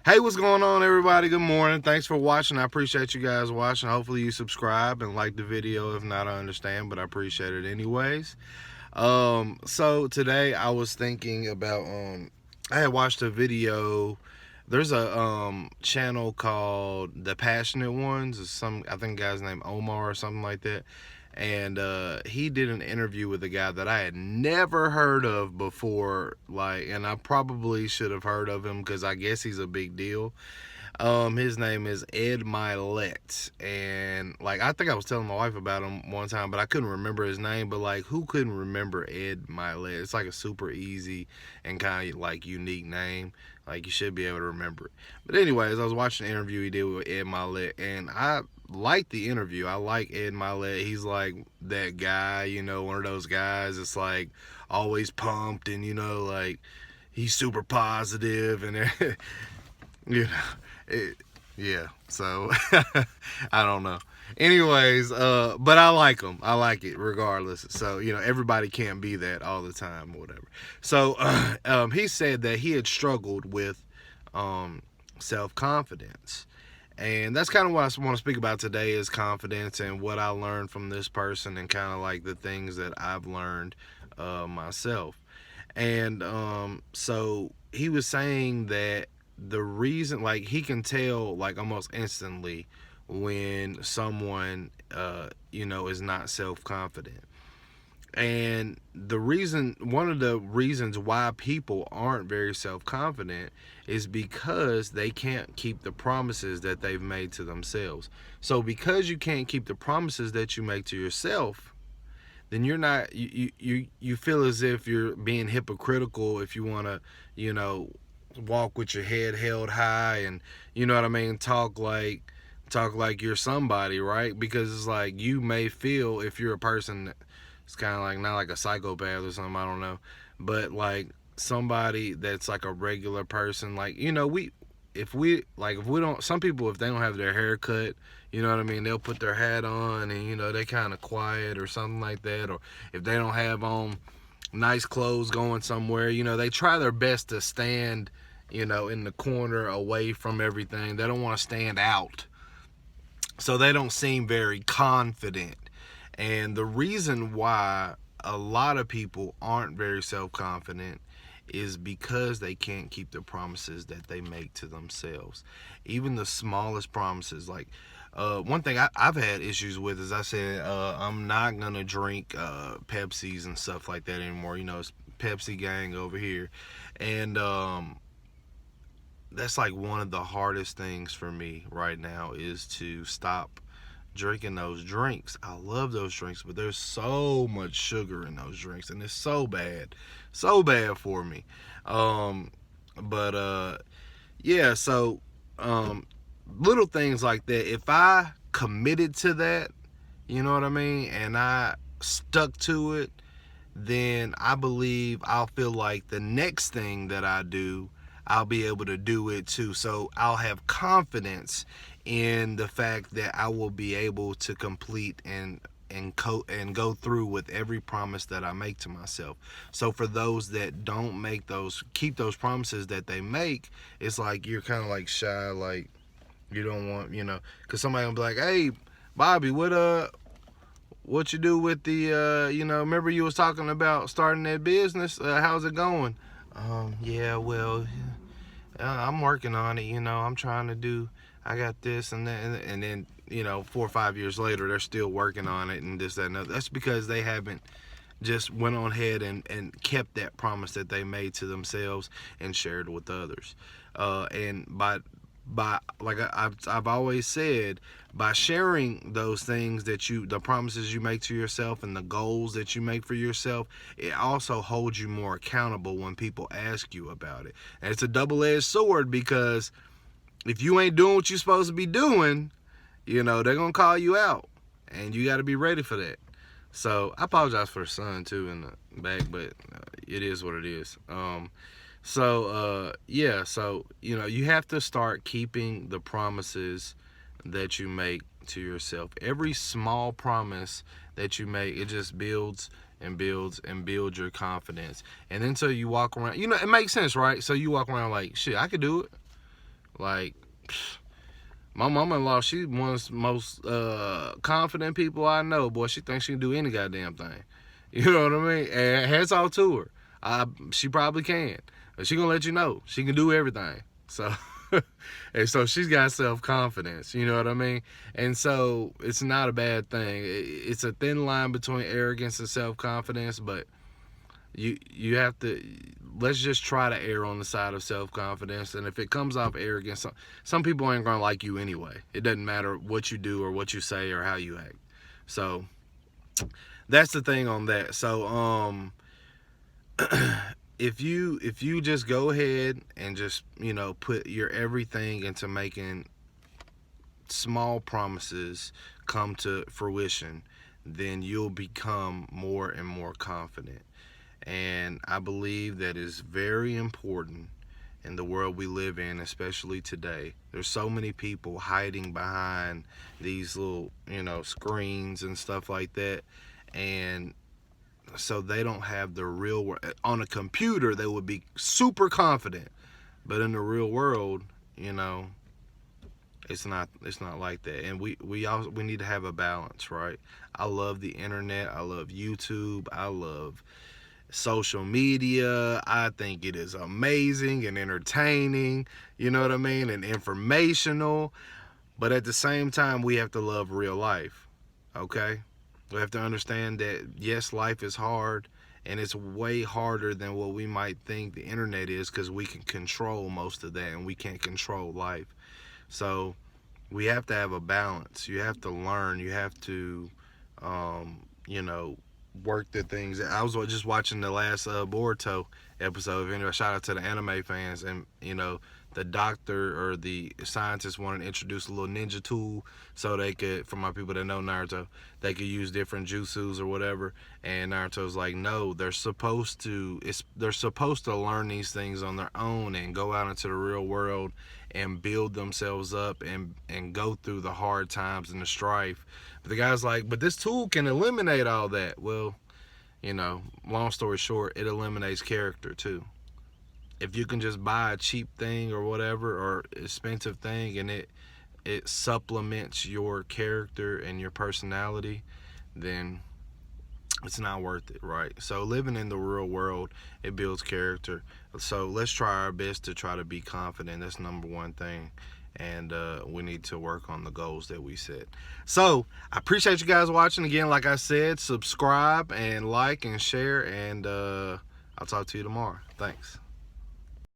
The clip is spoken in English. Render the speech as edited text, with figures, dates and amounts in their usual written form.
Hey, what's going on, everybody? Good morning. Thanks for watching. I appreciate you guys watching. Hopefully you subscribe and like the video. If not, I understand, but I appreciate it anyways. So today I was thinking about I had watched a video. There's a channel called The Passionate Ones. It's I think guy's named Omar or something like that. And he did an interview with a guy that I had never heard of before, and I probably should have heard of him because I guess he's a big deal. His name is Ed Milet, and I think I was telling my wife about him one time, but I couldn't remember his name. But who couldn't remember Ed Milet? It's like a super easy and kind of unique name. You should be able to remember it. But anyways, I was watching the interview he did with Ed Milet, and I liked the interview. I like Ed Milet. He's like that guy, one of those guys that's always pumped, and he's super positive and yeah, so I don't know. Anyways, but I like him. I like it regardless. So, everybody can't be that all the time or whatever. So, he said that he had struggled with self-confidence. And that's kind of what I want to speak about today is confidence and what I learned from this person and kind of the things that I've learned myself. And so he was saying that the reason, he can tell almost instantly when someone is not self-confident. And one of the reasons why people aren't very self-confident is because they can't keep the promises that they've made to themselves. So because you can't keep the promises that you make to yourself, then you're not, you feel as if you're being hypocritical if you want to, walk with your head held high and, you know what I mean, talk like you're somebody, right? Because it's you may feel, if you're a person, it's kind of not like a psychopath or something, I don't know, but somebody that's a regular person, if we don't, some people, if they don't have their hair cut, you know what I mean, they'll put their hat on and they kind of quiet or something like that. Or if they don't have on nice clothes going somewhere, they try their best to stand in the corner away from everything. They don't want to stand out, so they don't seem very confident. And the reason why a lot of people aren't very self-confident is because they can't keep the promises that they make to themselves. Even the smallest promises. One thing I've had issues with is I said I'm not gonna drink Pepsis and stuff like that anymore. It's Pepsi gang over here. And that's one of the hardest things for me right now is to stop drinking those drinks. I love those drinks, but there's so much sugar in those drinks, and it's so bad for me. Yeah, so little things like that, if I committed to that, you know what I mean, and I stuck to it, then I believe I'll feel like the next thing that I do, I'll be able to do it too. So I'll have confidence in the fact that I will be able to complete and go through with every promise that I make to myself. So for those that don't keep those promises that they make, it's you're kind of shy, you don't want, because somebody will be like, hey, Bobby, what you do with the, remember you was talking about starting that business? How's it going? Yeah, well, I'm working on it, I'm trying to do, I got this and that, and then, 4 or 5 years later, they're still working on it and this, that, and that. That's because they haven't just went on ahead and kept that promise that they made to themselves and shared with others. And by like I've always said, by sharing those things the promises you make to yourself and the goals that you make for yourself, it also holds you more accountable when people ask you about it. And it's a double-edged sword, because if you ain't doing what you're supposed to be doing, they're gonna call you out, and you got to be ready for that. So I apologize for the sun too in the back, but it is what it is. Yeah, so you have to start keeping the promises that you make to yourself. Every small promise that you make, it just builds and builds and builds your confidence. And then so you walk around, it makes sense, right? So you walk around like, shit, I could do it. Like, my mama-in-law, she one of the most confident people I know. Boy, she thinks she can do any goddamn thing. You know what I mean? And hats off to her. She probably can. But she gonna let you know she can do everything. So, and so she's got self-confidence. You know what I mean? And so it's not a bad thing. It's a thin line between arrogance and self-confidence, but you have to, let's just try to err on the side of self-confidence. And if it comes off arrogance, some people ain't gonna like you anyway. It doesn't matter what you do or what you say or how you act. So that's the thing on that. So if you just go ahead and just, you know, put your everything into making small promises come to fruition, then you'll become more and more confident. And I believe that is very important in the world we live in, especially today. There's so many people hiding behind these little, you know, screens and stuff like that. And so they don't have the real world. On a computer, they would be super confident. But in the real world, you know, it's not like that. And we need to have a balance, right? I love the internet. I love YouTube. I love social media. I think it is amazing and entertaining, you know what I mean, and informational. But at the same time, we have to love real life. Okay? We have to understand that yes, life is hard, and it's way harder than what we might think the internet is, because we can control most of that and we can't control life. So we have to have a balance. You have to learn. You have to, you know, work the things. I was just watching the last Boruto episode. Anyway, shout out to the anime fans. And you know, the doctor or the scientist wanted to introduce a little ninja tool so they could, for my people that know Naruto, they could use different jutsus or whatever. And Naruto's like, no, they're supposed to learn these things on their own and go out into the real world and build themselves up and go through the hard times and the strife. But the guy's like, but this tool can eliminate all that. Well, you know, long story short, it eliminates character too. If you can just buy a cheap thing or whatever, or expensive thing, and it supplements your character and your personality, then it's not worth it, right? So living in the real world, it builds character. So let's try our best to try to be confident. That's number one thing. And we need to work on the goals that we set. So I appreciate you guys watching. Again, like I said, subscribe and like and share, and I'll talk to you tomorrow. Thanks.